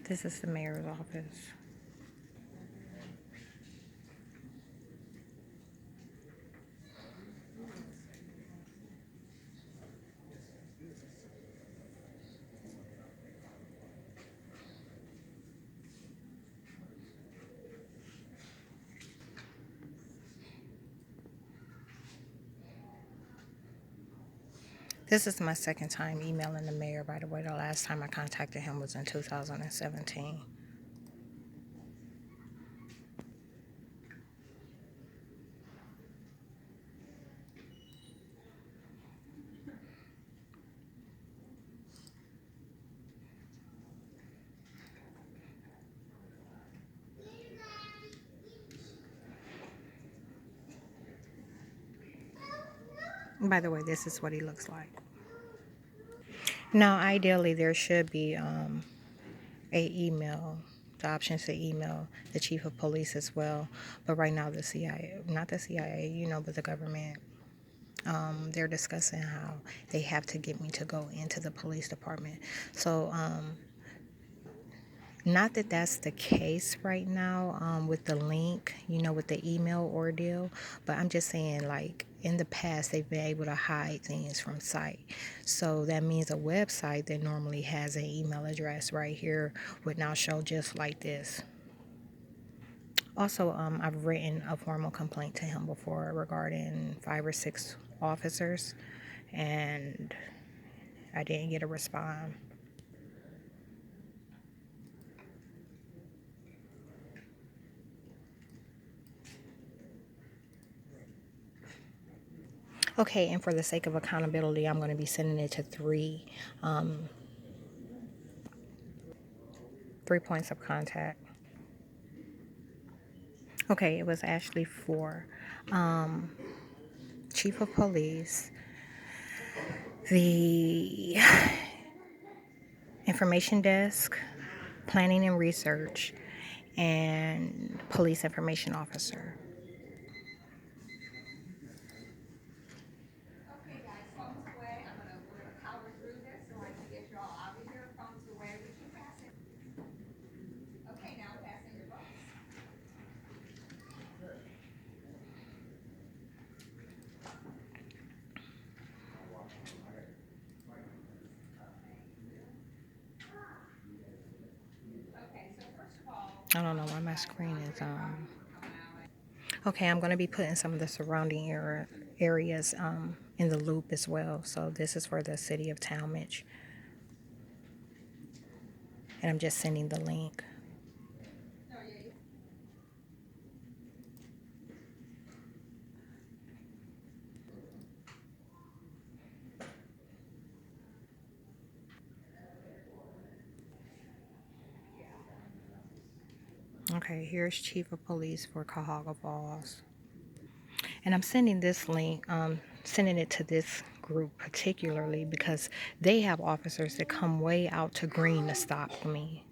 This is the mayor's office. This is my second time emailing the mayor, by the way. The last time I contacted him was in 2017. By the way, this is what he looks like. Now, ideally, there should be a email, the option to email the chief of police as well. But right now, the CIA, not the CIA, but the government, they're discussing how they have to get me to go into the police department. So, not that that's the case right now with the link, with the email ordeal, but I'm just saying, like, in the past, they've been able to hide things from site. So that means a website that normally has an email address right here would now show just like this. Also, I've written a formal complaint to him before regarding 5 or 6 officers, and I didn't get a response. Okay, and for the sake of accountability, I'm going to be sending it to three points of contact. Okay, it was actually for chief of police, the information desk, planning and research, and police information officer. I don't know why my screen is on. Okay, I'm going to be putting some of the surrounding areas in the loop as well. So this is for the city of Talmadge, and I'm just sending the link. Okay, here's chief of police for Cuyahoga Falls. And I'm sending this link, sending it to this group particularly because they have officers that come way out to Green to stop me.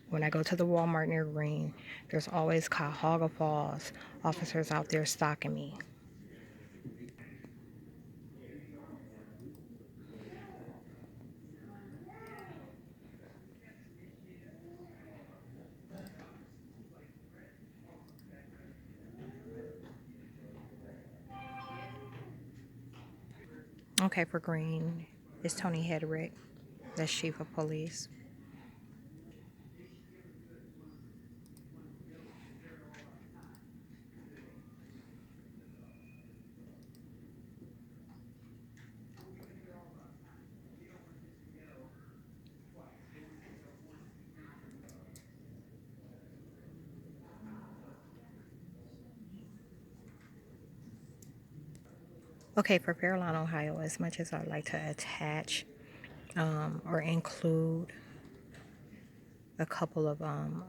When I go to the Walmart near Green, there's always Cuyahoga Falls officers out there stalking me. Okay, for Green, it's Tony Hedrick, that's chief of police. Okay, for Fairlawn, Ohio, as much as I'd like to attach or include a couple of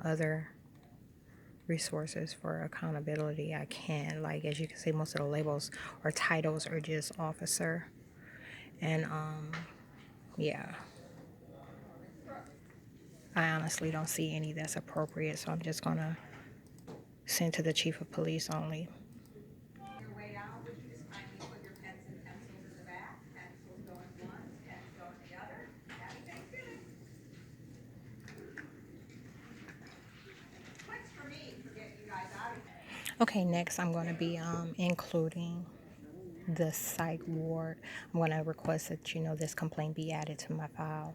other resources for accountability, I can. Like, as you can see, most of the labels or titles are just officer. And yeah, I honestly don't see any that's appropriate, so I'm just gonna send to the chief of police only. Okay, next I'm going to be including the psych ward. I'm going to request that this complaint be added to my file.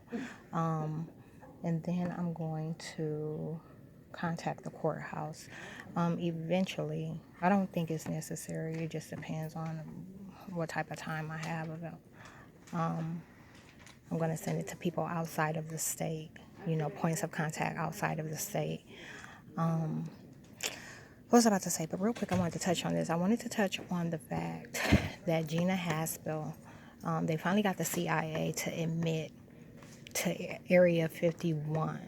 And then I'm going to contact the courthouse. Eventually, I don't think it's necessary. It just depends on what type of time I have about. I'm going to send it to people outside of the state, points of contact outside of the state. What was I about to say? But real quick, I wanted to touch on this. I wanted to touch on the fact that Gina Haspel, they finally got the CIA to admit to Area 51.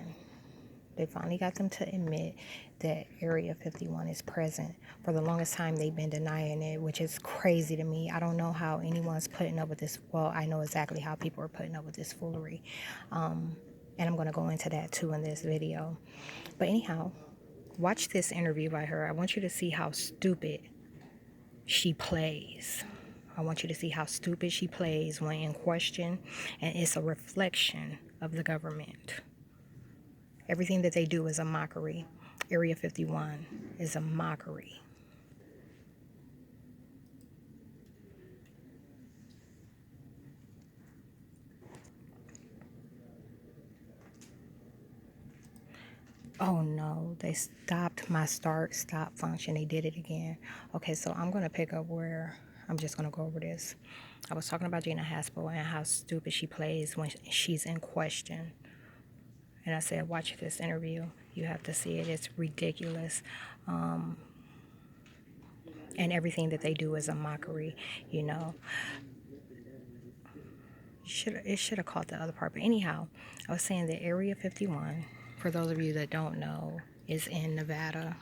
They finally got them to admit that Area 51 is present. For the longest time, they've been denying it, which is crazy to me. I don't know how anyone's putting up with this. Well, I know exactly how people are putting up with this foolery. And I'm going to go into that too in this video. But anyhow, watch this interview by her. I want you to see how stupid she plays. I want you to see how stupid she plays when in question, and it's a reflection of the government. Everything that they do is a mockery. Area 51 is a mockery. Oh no, they stopped my stop function. They did it again. Okay, so I'm going to pick up where I'm just going to go over this. I was talking about Gina Haspel and how stupid she plays when she's in question. And I said, watch this interview. You have to see it. It's ridiculous. And everything that they do is a mockery, you know. It should have caught the other part. But anyhow, I was saying that Area 51, for those of you that don't know, is in Nevada.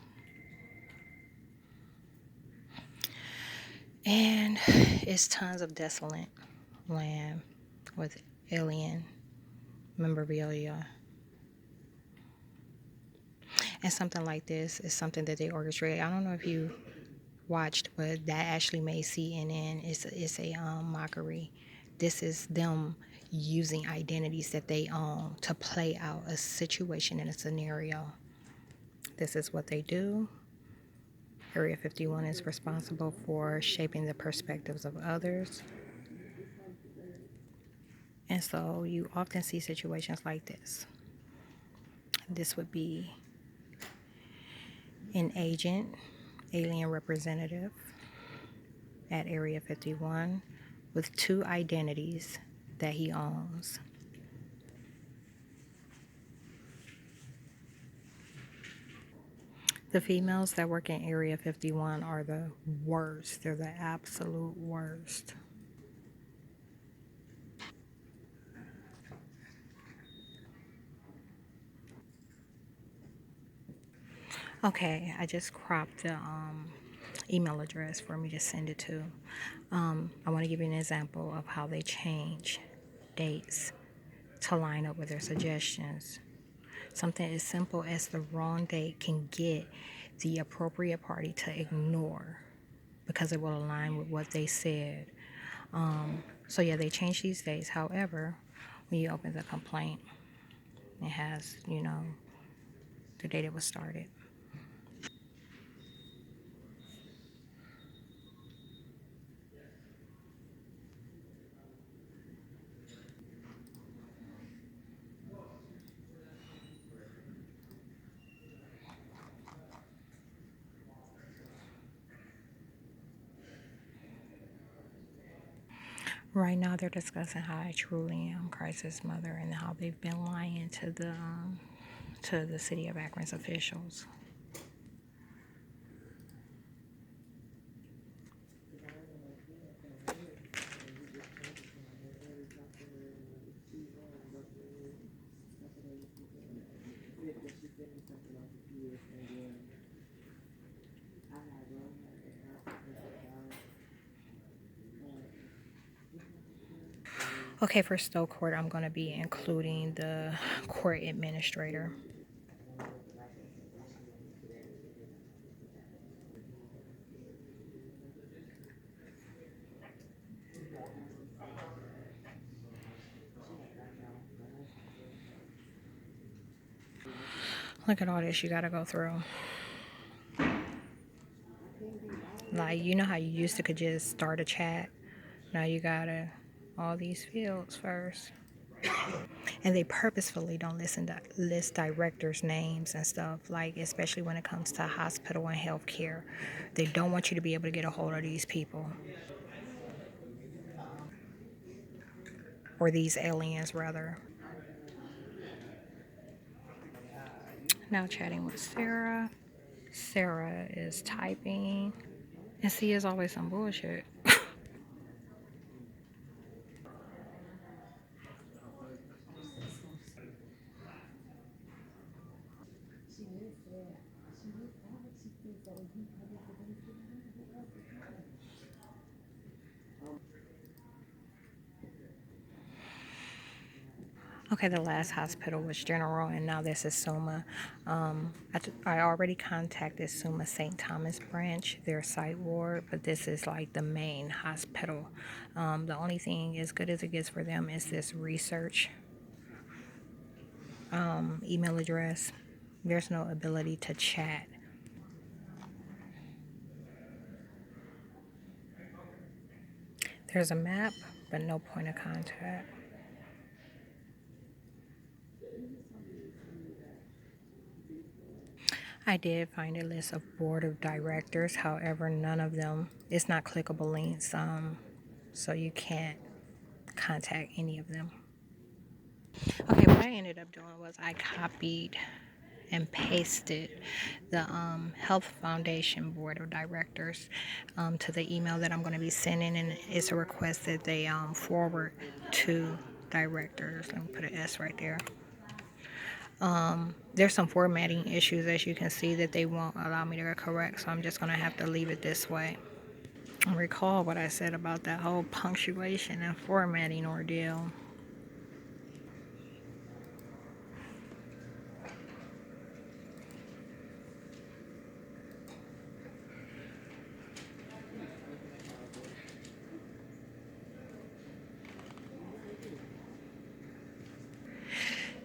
And it's tons of desolate land with alien memorabilia. And something like this is something that they orchestrate. I don't know if you watched, but that actually made CNN. It's a mockery. This is them using identities that they own to play out a situation in a scenario. This is what they do. Area 51 is responsible for shaping the perspectives of others. And so you often see situations like this. This would be an agent, alien representative at Area 51 with two identities that he owns. The females that work in Area 51 are the worst. They're the absolute worst. Okay, I just cropped the email address for me to send it to. I want to give you an example of how they change dates to line up with their suggestions. Something as simple as the wrong date can get the appropriate party to ignore because it will align with what they said. So yeah, they change these dates. However, when you open the complaint, it has, the date it was started. Right now, they're discussing how I truly am Christ's mother and how they've been lying to the city of Akron's officials. Okay, for Stowe Court, I'm going to be including the court administrator. Look at all this you got to go through. Like, you know how you used to could just start a chat? Now you gotta all these fields first. And they purposefully don't list directors' names and stuff, like especially when it comes to hospital and healthcare. They don't want you to be able to get a hold of these people or these aliens rather. Now chatting with Sarah. Sarah is typing. And see, it's always some bullshit. Okay, the last hospital was General, and now this is Suma. I already contacted Suma St. Thomas branch, their site ward, but this is like the main hospital. The only thing, as good as it gets for them, is this research email address. There's no ability to chat. There's a map, but no point of contact. I did find a list of board of directors, however, none of them, it's not clickable links, so you can't contact any of them. Okay, what I ended up doing was I copied and pasted the Health Foundation Board of Directors to the email that I'm going to be sending, and it's a request that they forward to directors. Let me put an S right there. There's some formatting issues, as you can see, that they won't allow me to correct, so I'm just going to have to leave it this way. Recall what I said about that whole punctuation and formatting ordeal.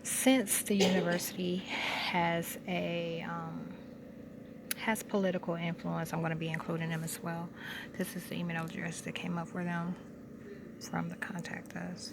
Since the university has political influence, I'm going to be including them as well. This is the email address that came up for them from the contact us.